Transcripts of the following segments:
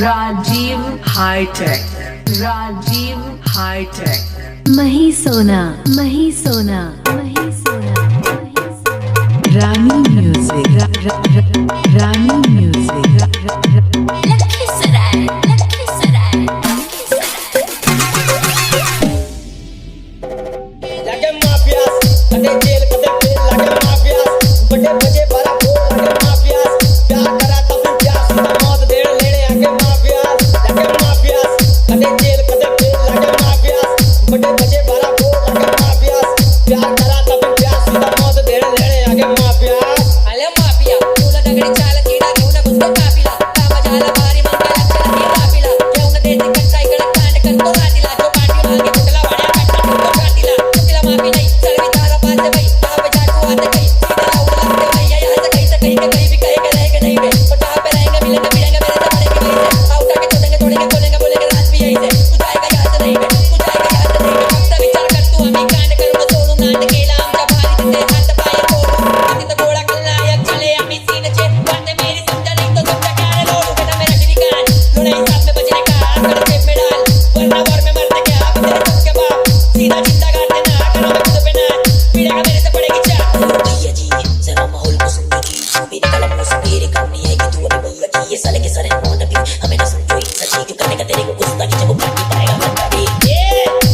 Rajiv hi tech, Rajiv hi tech. मही सोना, मही सोना, मही सोना, मही सोना। रानी म्यूजिक, रानी म्यूजिक। लखीसराय, लखीसराय, लगे माफियास कदे जेल कदे पेल लगे माफियास बड़े बजे बड़ा बोल लगे माफियास प्यार करा तब प्यास मौत देड़ लेने आगे माफियास लगे माफियास कदे जेल कदे पेल लगे माफियास बड़े बजे बड़ा बोल लगे माफियास प्यार करा तब प्यास मौत देड़ लेने आगे माफियास अले माफिया तुला दगडी चाल कीडा घेऊन बसतो काफिला कामा झाला भारी मंगा लक्षात घे काफिला घेऊन देते कट्टा इकडे कांड करतो रातीला जो पाठी मागे कुठला वाड्या कट्टा करतो काटीला तुला माफी नाही चलवी धारा पाच बाई आप जाटू आत काही सीधा लावू लागते बाई या असं काही तर काही काही भी काही करेगा नहीं बे पटा पे रहेंगे मिलेंगे भिड़ेंगे मेरे से पड़ेंगे वैसे आउटा के छोड़ेंगे तोड़ेंगे बोलेंगे बोलेंगे रात भी यही से तू जाएगा याद नहीं बे तू जाएगा याद नहीं बे फक्त विचार कर तू आम्ही कांड करून सोडून नांद केला आमच्या भारी तिथे हात पाय फोडून तिथे गोळा खलनायक चले आम्ही सीनचे बातें मेरी समझा नहीं तो सबका क्या लोडू बेटा मेरा श्रीकांत लुढ़ाई साथ में बचने का कर जेब में डाल वरना वॉर में मरते क्या अब तेरे सबके बाप सीधा जिंदा गाड़ देना करो मैं खुद पे ना पीड़ेगा मेरे से पड़ेगी चाट भैया जी जरा माहौल को समझो जी मेरे कलम से मेरे काम नहीं आएगी तू अभी भैया जी ये साले के सारे नॉट अभी हमें ना समझो इन सच्ची क्यों करने का तेरे को गुस्सा की जब पार्टी पाएगा बंदा भी ये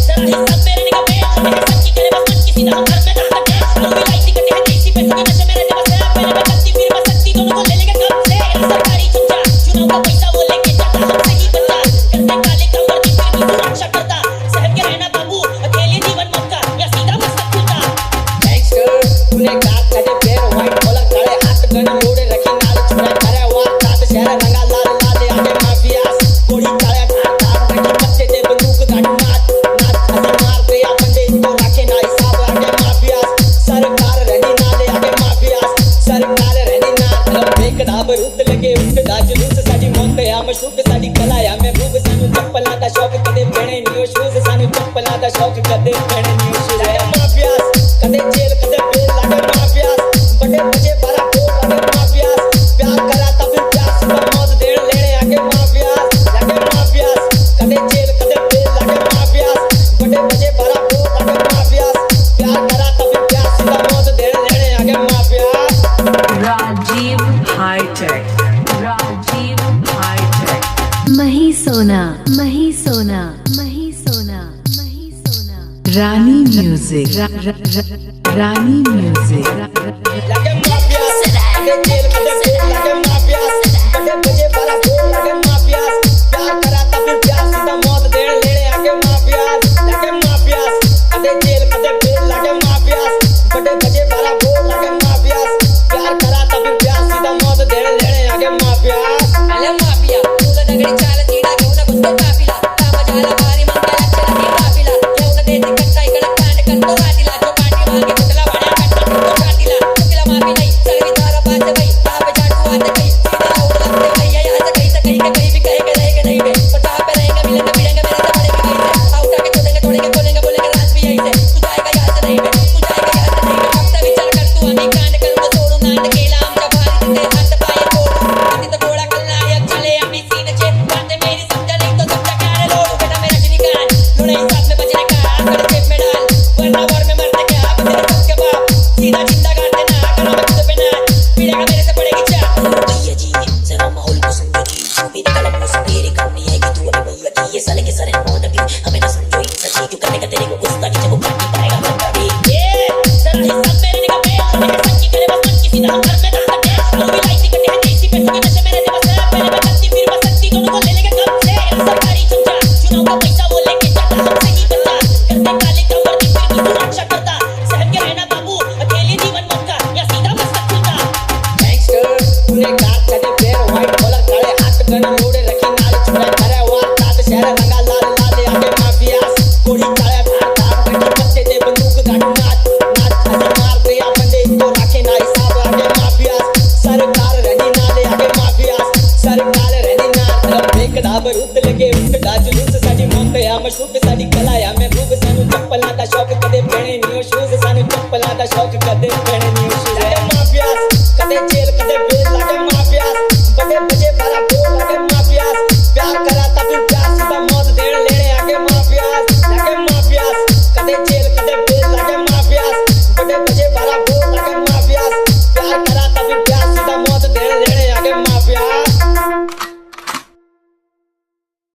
जरा ही सब मेरे निगाह पे मेरे सच्ची करे बस मन किसी ना हम घर में ना हटे लोग भी लाइट कटे हैं देसी पैसों के नशे मेरे दिमाग से मेरे में करती फिर मैं सकती दोनों को ले लेंगे कब से सरकारी चुपचाप चुनाव का पैसा वो लेके जाता हमसे ही बचा करते काले कमर की फिर भी सुरक्षा करता सहम के रहना बाबू अकेले जीवन मक्का या सीधा मस्तक खुलता गैंगस्टर तूने गात कदे पैर वाइट कॉलर काले हाथ गन लोड़े रखी नाल छुरा करे वार तात शहर रंगा लाल लाल आगे माफियास कोड़ी काले ठाट ठाट रखी बच्चे दे बंदूक गाड़ी नाच नाच हसी मार दे या बंदे इनको रखे ना हिसाब आगे माफियास सरकार रहनी नाले आगे माफियास सरकार रहनी ना एक डाब रुद लगे उठ दा जुलूस साडी मौत या मशूक साडी कला या महबूब सानू चप्पला दा शौक कदे पहने नियो शूज सानू चप्पला दा शौक कदे पहने नियो शूज माफियास कदे जेल कदे पेल लगे माफियास बड़े बजे बड़ा बोल लगे माफियास प्यार करा तब प्यास मौत देड़ लेने आगे माफियास लगे माफियास कदे जेल कदे पेल लगे माफियास बड़े बजे बड़ा बोल लगे माफियास प्यार करा तब प्यास मौत देड़ लेने आगे mafias Rajiv hi tech, Rajiv hi tech. मही सोना, मही सोना, मही सोना, मही सोना। रानी म्यूजिक, रानी म्यूजिक। लगे माफियास कदे जेल कदे पेल लगे माफियास बड़े बजे बड़ा बोल लगे माफियास प्यार करा तब प्यास मौत देड़ लेने आगे माफियास लगे माफियास कदे जेल कदे पेल लगे माफियास बड़े बजे बड़ा बोल लगे माफियास प्यार करा तब प्यास मौत देड़ लेने आगे माफियास अले माफिया तुला दगडी चाल कीडा घेऊन बसतो काफिला कामा झाला भारी मंगा लक्षात घे काफिला घेऊन देते कट्टा इकडे कांड करतो रातीला जो पाठी मागे कुठला वाड्या कट्टा करतो काटीला तुला माफी नाही चलवी धारा पाच बाई आप जाटू आत काही सीधा लावू लागते बाई या असं काही तर काही भी काही करेगा नहीं बे पटा पे रहेंगे मिलेंगे भिड़ेंगे मेरे से पड़ेंगे वैसे आउटा के छोड़ेंगे तोड़ेंगे बोलेंगे बोलेंगे रात भी यही से तू जाएगा याद नहीं बे तू जाएगा याद नहीं बे फक्त विचार कर तू आम्ही कांड करून सोडून नांद केला आमच्या भारी तिथे हात पाय फोडून तिथे गोळा खलनायक चले आम्ही सीनचे बातें मेरी समझा नहीं तो सबका क्या लोडू बेटा मेरा श्रीकांत लुढ़ाई साथ में बचने का कर जेब में डाल वरना वॉर में मरते क्या अब तेरे सबके बाप सीधा जिंदा गाड़ देना करो मैं खुद पे ना पीड़ेगा मेरे से पड़ेगी चाट भैया जी जरा माहौल को समझो जी मेरे कलम से मेरे काम नहीं आएगी तू अभी भैया जी ये साले के सारे नॉट अभी हमें ना समझो इन सच्ची क्यों करने का तेरे को गुस्सा की जब पार्टी पाएगा बंदा भी ये जरा ही सब मेरे निगाह पे मेरे सच्ची करे बस मन किसी ना हम घर में ना हटे लोग भी लाइट कटे हैं देसी पैसों के नशे मेरे दिमाग से मेरे में करती फिर मैं सकती दोनों को ले लेंगे कब से सरकारी चुपचाप चुनाव का पैसा वो लेके जाता हमसे ही बचा करते काले कमर की फिर भी सुरक्षा करता सहम के रहना बाबू अकेले जीवन मक्का या सीधा मस्तक खुलता गैंगस्टर तूने गात कदे पैर वाइट कॉलर काले हाथ गन लोड़े रखी नाल छुरा करे वार तात शहर रंगा लाल लाल आगे माफियास कोड़ी काले ठाट ठाट रखी बच्चे दे बंदूक गाड़ी नाच नाच हसी मार दे या बंदे इनको रखे ना हिसाब आगे माफियास सरकार रहनी नाले आगे माफियास सरकार रहनी ना एक डाब रुद लगे उठ दा जुलूस साडी मौत या मशूक साडी कला या महबूब सानू चप्पला दा शौक कदे पहने नियो शूज सानू चप्पला दा शौक कदे पहने नियो